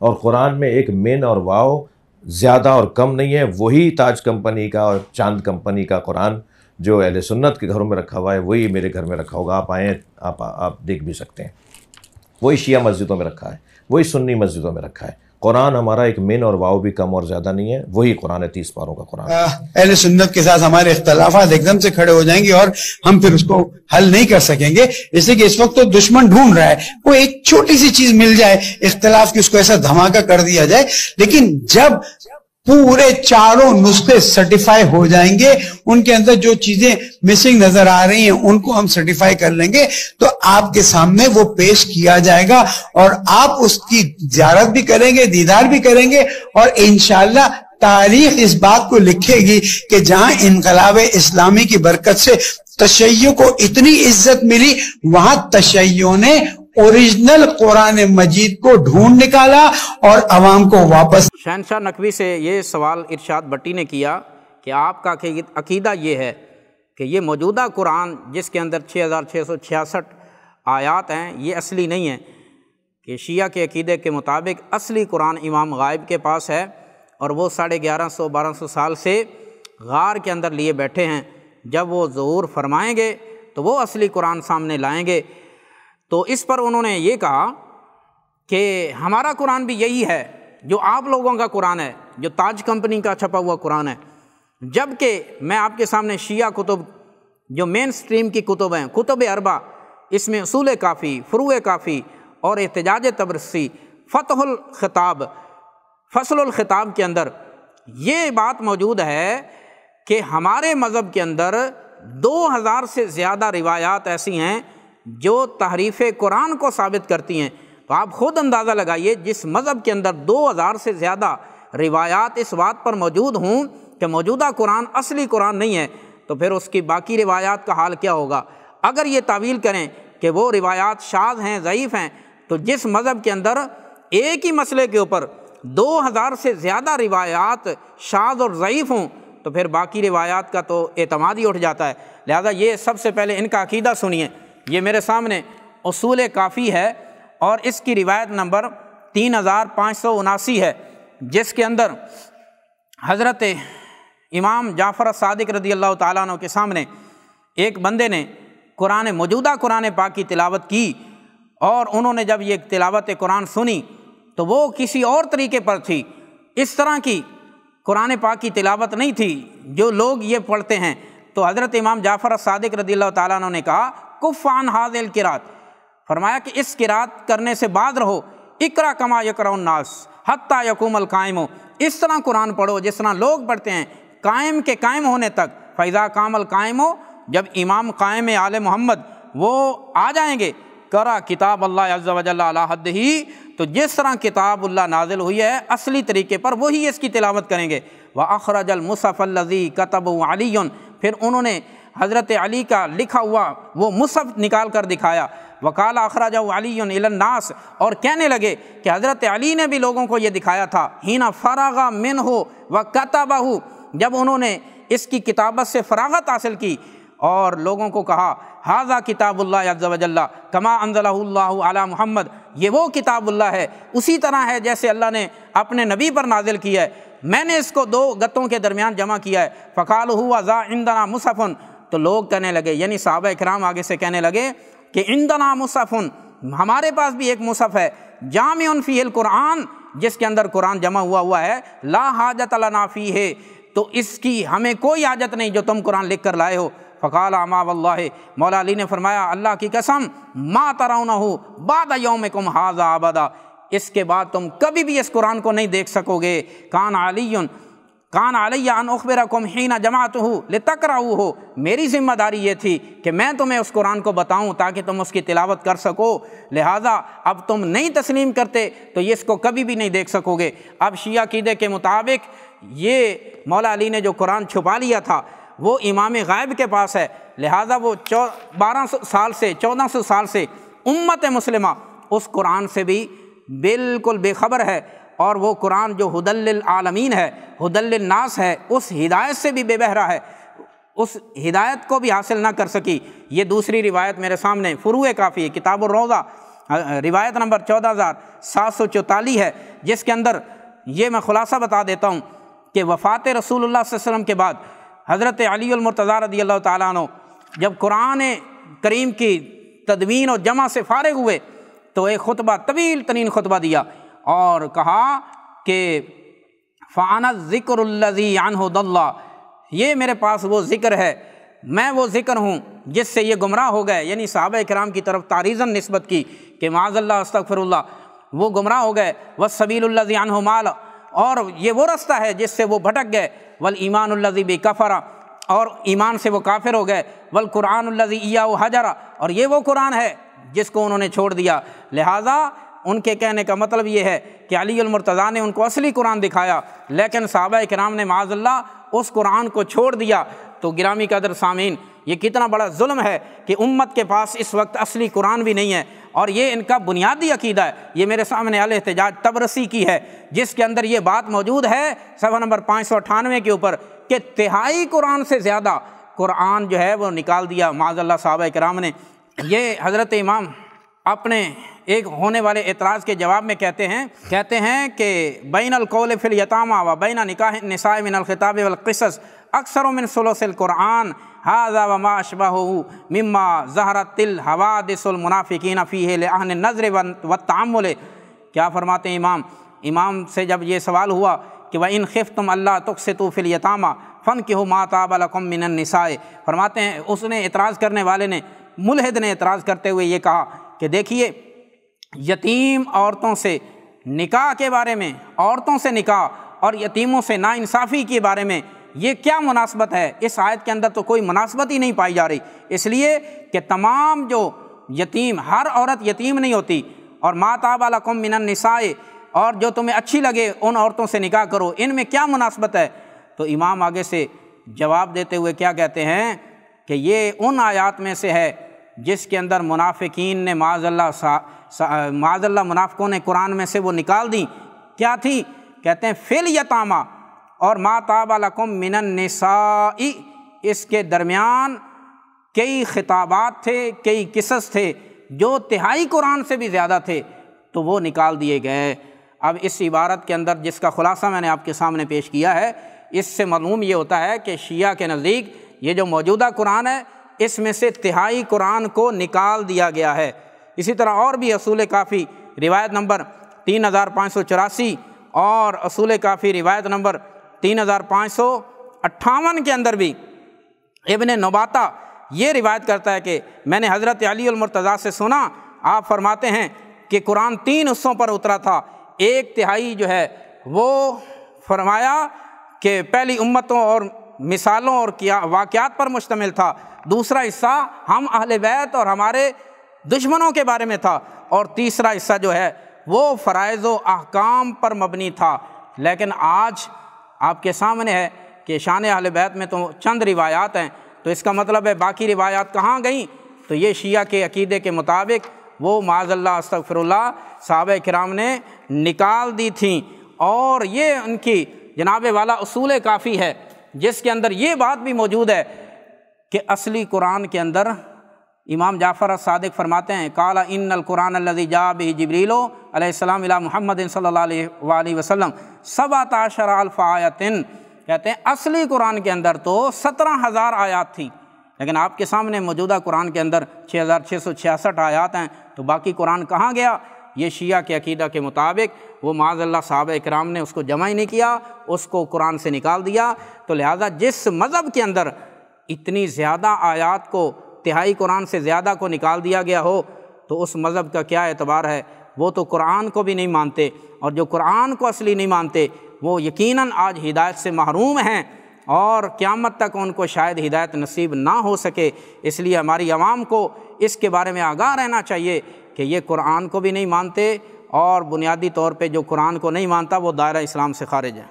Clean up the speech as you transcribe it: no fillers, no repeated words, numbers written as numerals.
اور قرآن میں ایک مین اور واو زیادہ اور کم نہیں ہے. وہی تاج کمپنی کا اور چاند کمپنی کا قرآن جو اہل سنت کے گھروں میں رکھا ہوا ہے وہی میرے گھر میں رکھا ہوگا. آپ آئیں آپ دیکھ بھی سکتے ہیں. وہی شیعہ مسجدوں میں رکھا ہے, وہی سنی مسجدوں میں رکھا ہے. قرآن ہمارا ایک مین اور واو بھی کم اور زیادہ نہیں ہے, وہی قرآن ہے 30 پاروں کا قرآن. اہل سنت کے ساتھ ہمارے اختلافات ایک دم سے کھڑے ہو جائیں گے اور ہم پھر اس کو حل نہیں کر سکیں گے. اس لیے کہ اس وقت تو دشمن ڈھونڈ رہا ہے وہ ایک چھوٹی سی چیز مل جائے اختلاف کی, اس کو ایسا دھماکہ کر دیا جائے. لیکن جب پورے چاروں نسخے سرٹیفائی ہو جائیں گے, ان کے اندر جو چیزیں مسنگ نظر آ رہی ہیں ان کو ہم سرٹیفائی کر لیں گے, تو آپ کے سامنے وہ پیش کیا جائے گا اور آپ اس کی زیارت بھی کریں گے, دیدار بھی کریں گے. اور انشاءاللہ تاریخ اس بات کو لکھے گی کہ جہاں انقلاب اسلامی کی برکت سے تشیع کو اتنی عزت ملی, وہاں تشیع نے اوریجنل قرآن مجید کو ڈھونڈ نکالا اور عوام کو واپس. شہنشاہ نقوی سے یہ سوال ارشاد بٹی نے کیا کہ آپ کا عقیدہ یہ ہے کہ یہ موجودہ قرآن جس کے اندر 6666 آیات ہیں یہ اصلی نہیں ہے, کہ شیعہ کے عقیدے کے مطابق اصلی قرآن امام غائب کے پاس ہے اور وہ 1150-1200 سال سے غار کے اندر لیے بیٹھے ہیں. جب وہ ظہور فرمائیں گے تو وہ اصلی قرآن سامنے لائیں گے. تو اس پر انہوں نے یہ کہا کہ ہمارا قرآن بھی یہی ہے جو آپ لوگوں کا قرآن ہے, جو تاج کمپنی کا چھپا ہوا قرآن ہے. جبکہ میں آپ کے سامنے شیعہ کتب جو مین سٹریم کی کتب ہیں, کتب اربع, اس میں اصول کافی, فروع کافی اور احتجاج تبرسی, فتح الخطاب, فصل الخطاب کے اندر یہ بات موجود ہے کہ ہمارے مذہب کے اندر 2000 سے زیادہ روایات ایسی ہیں جو تحریف قرآن کو ثابت کرتی ہیں. تو آپ خود اندازہ لگائیے جس مذہب کے اندر 2000 سے زیادہ روایات اس بات پر موجود ہوں کہ موجودہ قرآن اصلی قرآن نہیں ہے, تو پھر اس کی باقی روایات کا حال کیا ہوگا. اگر یہ تعویل کریں کہ وہ روایات شاذ ہیں, ضعیف ہیں, تو جس مذہب کے اندر ایک ہی مسئلے کے اوپر 2000 سے زیادہ روایات شاذ اور ضعیف ہوں تو پھر باقی روایات کا تو اعتماد ہی اٹھ جاتا ہے. لہذا یہ سب سے پہلے ان کا عقیدہ سنیے. یہ میرے سامنے اصول کافی ہے اور اس کی روایت نمبر 3579 ہے, جس کے اندر حضرت امام جعفر صادق رضی اللہ تعالیٰ عنہ کے سامنے ایک بندے نے موجودہ قرآن پاک کی تلاوت کی, اور انہوں نے جب یہ تلاوت قرآن سنی تو وہ کسی اور طریقے پر تھی. اس طرح کی قرآن پاک کی تلاوت نہیں تھی جو لوگ یہ پڑھتے ہیں. تو حضرت امام جعفر صادق رضی اللہ تعالیٰ عنہ نے کہا کف عن ھذہ القراءۃ, فرمایا کہ اس قرات کرنے سے بعد رہو. اقرا کما یقرأ الناس حتی یقوم القائم, اس طرح قرآن پڑھو جس طرح لوگ پڑھتے ہیں قائم کے قائم ہونے تک. فاذا قام القائم, جب امام قائم آل محمد وہ آ جائیں گے, قرأ کتاب اللہ عز وجل علی حدہ, تو جس طرح کتاب اللہ نازل ہوئی ہے اصلی طریقے پر وہی اس کی تلاوت کریں گے. وَأَخْرَجَ الْمُصْحَفَ الَّذِي كَتَبَهُ عَلِيٌّ, پھر انہوں نے حضرت علی کا لکھا ہوا وہ مصحف نکال کر دکھایا. وقال اخرجہ علی الی الناس, اور کہنے لگے کہ حضرت علی نے بھی لوگوں کو یہ دکھایا تھا. حین فرغ منہ وکتبہ, جب انہوں نے اس کی کتابت سے فراغت حاصل کی اور لوگوں کو کہا ھذا کتاب اللہ عز وجل کما انزلہ اللہ علی محمد, یہ وہ کتاب اللہ ہے اسی طرح ہے جیسے اللہ نے اپنے نبی پر نازل کیا ہے, میں نے اس کو 2 گتوں کے درمیان جمع کیا ہے. فقالوا ھو ذا عندنا مصحف, تو لوگ کہنے لگے یعنی صحابہ کرام آگے سے کہنے لگے کہ عندنا مصحف, ہمارے پاس بھی ایک مصحف ہے, جامع فیہ القرآن, جس کے اندر قرآن جمع ہوا ہے. لا حاجت لنا فیہ, تو اس کی ہمیں کوئی حاجت نہیں جو تم قرآن لکھ کر لائے ہو. فقال اما واللہ, مولا علی نے فرمایا اللہ کی قسم, ما ترونہ بعد یومکم ھذا ابدا, اس کے بعد تم کبھی بھی اس قرآن کو نہیں دیکھ سکو گے. کان علی ان اخبرکم حین جمعتہ لتقرؤہ, میری ذمہ داری یہ تھی کہ میں تمہیں اس قرآن کو بتاؤں تاکہ تم اس کی تلاوت کر سکو. لہٰذا اب تم نہیں تسلیم کرتے تو یہ اس کو کبھی بھی نہیں دیکھ سکو گے. اب شیعہ عقیدے کے مطابق یہ مولا علی نے جو قرآن چھپا لیا تھا وہ امام غائب کے پاس ہے, لہٰذا وہ 1400 سال سے امت مسلمہ اس قرآن سے بھی بالکل بے خبر ہے, اور وہ قرآن جو ھدی للعالمین ہے, ھدی للناس ہے, اس ہدایت سے بھی بے بہرا ہے, اس ہدایت کو بھی حاصل نہ کر سکی. یہ دوسری روایت میرے سامنے فروع کافی کتاب الروضہ روایت نمبر 14744 ہے، جس کے اندر یہ میں خلاصہ بتا دیتا ہوں کہ وفات رسول اللہ صلی اللہ علیہ وسلم کے بعد حضرت علی المرتضیٰ رضی اللہ تعالیٰ عنہ جب قرآن کریم کی تدوین اور جمع سے فارغ ہوئے تو ایک خطبہ، طویل ترین خطبہ دیا اور کہا کہ فَأَنَا الذِّكْرُ الَّذِي عَنْهُ ضَلَّ، یہ میرے پاس وہ ذکر ہے، میں وہ ذکر ہوں جس سے یہ گمراہ ہو گئے، یعنی صحابہ کرام کی طرف تعریضاً نسبت کی کہ معاذ اللہ استغفر اللہ، وہ گمراہ ہو گئے، وَالسَّبِيلُ الَّذِي عَنْهُ مَالَ، اور یہ وہ رستہ ہے جس سے وہ بھٹک گئے، وَالْإِيمَانُ الَّذِي بِكَفَرَ، اور ایمان سے وہ کافر ہو گئے، وَالْقُرْآنُ الَّذِي إِيَّاهُ حَجَرَ، اور یہ وہ قرآن ہے جس کو انہوں نے چھوڑ دیا۔ لہٰذا ان کے کہنے کا مطلب یہ ہے کہ علی المرتضیٰ نے ان کو اصلی قرآن دکھایا، لیکن صحابہ کرام نے معاذ اللہ اس قرآن کو چھوڑ دیا۔ تو گرامی قدر سامعین، یہ کتنا بڑا ظلم ہے کہ امت کے پاس اس وقت اصلی قرآن بھی نہیں ہے، اور یہ ان کا بنیادی عقیدہ ہے۔ یہ میرے سامنے الاحتجاج طبرسی کی ہے، جس کے اندر یہ بات موجود ہے صفحہ نمبر 598 کے اوپر کہ تہائی قرآن سے زیادہ قرآن جو ہے وہ نکال دیا معاذ اللہ صحابہ کرام نے۔ یہ حضرت امام اپنے ایک ہونے والے اعتراض کے جواب میں کہتے ہیں کہ بین القول فی الیتامى و بین نکاح النساء من الخطاب والقصص اکثر من ثلث القرآن هذا وما اشبهه مما ظہرت الحوادث المنافقین فیہ لأہل النظر والتعمل۔ کیا فرماتے ہیں امام سے جب یہ سوال ہوا کہ وَإِنْ خِفْتُمْ أَلَّا تُقْسِطُوا فِي الْيَتَامَى فَانكِحُوا مَا طَابَ لَكُم مِّنَ النِّسَاءِ، فرماتے ہیں اس نے اعتراض کرنے والے نے، ملحد نے اعتراض کرتے ہوئے یہ کہا کہ دیکھیے یتیم عورتوں سے نکاح کے بارے میں، عورتوں سے نکاح اور یتیموں سے ناانصافی کے بارے میں یہ کیا مناسبت ہے؟ اس آیت کے اندر تو کوئی مناسبت ہی نہیں پائی جا رہی، اس لیے کہ تمام جو یتیم، ہر عورت یتیم نہیں ہوتی، اور ما طاب لکم من النساء، اور جو تمہیں اچھی لگے ان عورتوں سے نکاح کرو، ان میں کیا مناسبت ہے؟ تو امام آگے سے جواب دیتے ہوئے کیا کہتے ہیں کہ یہ ان آیات میں سے ہے جس کے اندر منافقین نے معاذ اللہ منافقوں نے قرآن میں سے وہ نکال دیں۔ کیا تھی؟ کہتے ہیں فی الیتامى اور ما طاب لکم من النساء، اس کے درمیان کئی خطابات تھے، کئی قصص تھے جو تہائی قرآن سے بھی زیادہ تھے، تو وہ نکال دیے گئے۔ اب اس عبارت کے اندر جس کا خلاصہ میں نے آپ کے سامنے پیش کیا ہے، اس سے معلوم یہ ہوتا ہے کہ شیعہ کے نزدیک یہ جو موجودہ قرآن ہے اس میں سے تہائی قرآن کو نکال دیا گیا ہے۔ اسی طرح اور بھی اصول کافی روایت نمبر 3584 اور اصول کافی روایت نمبر 3558 کے اندر بھی ابن نباتہ یہ روایت کرتا ہے کہ میں نے حضرت علی المرتضیٰ سے سنا، آپ فرماتے ہیں کہ قرآن 3 حصوں پر اترا تھا، ایک تہائی جو ہے وہ فرمایا کہ پہلی امتوں اور مثالوں اور واقعات پر مشتمل تھا، دوسرا حصہ ہم اہل بیت اور ہمارے دشمنوں کے بارے میں تھا، اور تیسرا حصہ جو ہے وہ فرائض و احکام پر مبنی تھا۔ لیکن آج آپ کے سامنے ہے کہ شان اہل بیت میں تو چند روایات ہیں، تو اس کا مطلب ہے باقی روایات کہاں گئیں؟ تو یہ شیعہ کے عقیدے کے مطابق وہ معاذ اللہ استغفر اللہ صحابہ کرام نے نکال دی تھیں، اور یہ ان کی جناب والا اصول کافی ہے جس کے اندر یہ بات بھی موجود ہے کہ اصلی قرآن کے اندر امام جعفر الصادق فرماتے ہیں قال ان القرآن الذي جاء به جبریل علیہ السلام الى محمد صلی اللہ علیہ وآلہ وسلم 17,000 آیات، کہتے ہیں اصلی قرآن کے اندر تو 17,000 آیات تھی، لیکن آپ کے سامنے موجودہ قرآن کے اندر 6,666 آیات ہیں، تو باقی قرآن کہاں گیا؟ یہ شیعہ کے عقیدہ کے مطابق وہ معاذ اللہ صحابہ کرام نے اس کو جمع ہی نہیں کیا، اس کو قرآن سے نکال دیا۔ تو لہٰذا جس مذہب کے اندر اتنی زیادہ آیات کو، تہائی قرآن سے زیادہ کو نکال دیا گیا ہو، تو اس مذہب کا کیا اعتبار ہے؟ وہ تو قرآن کو بھی نہیں مانتے، اور جو قرآن کو اصلی نہیں مانتے وہ یقیناً آج ہدایت سے محروم ہیں، اور قیامت تک ان کو شاید ہدایت نصیب نہ ہو سکے۔ اس لیے ہماری عوام کو اس کے بارے میں آگاہ رہنا چاہیے کہ یہ قرآن کو بھی نہیں مانتے، اور بنیادی طور پہ جو قرآن کو نہیں مانتا وہ دائرہ اسلام سے خارج ہے۔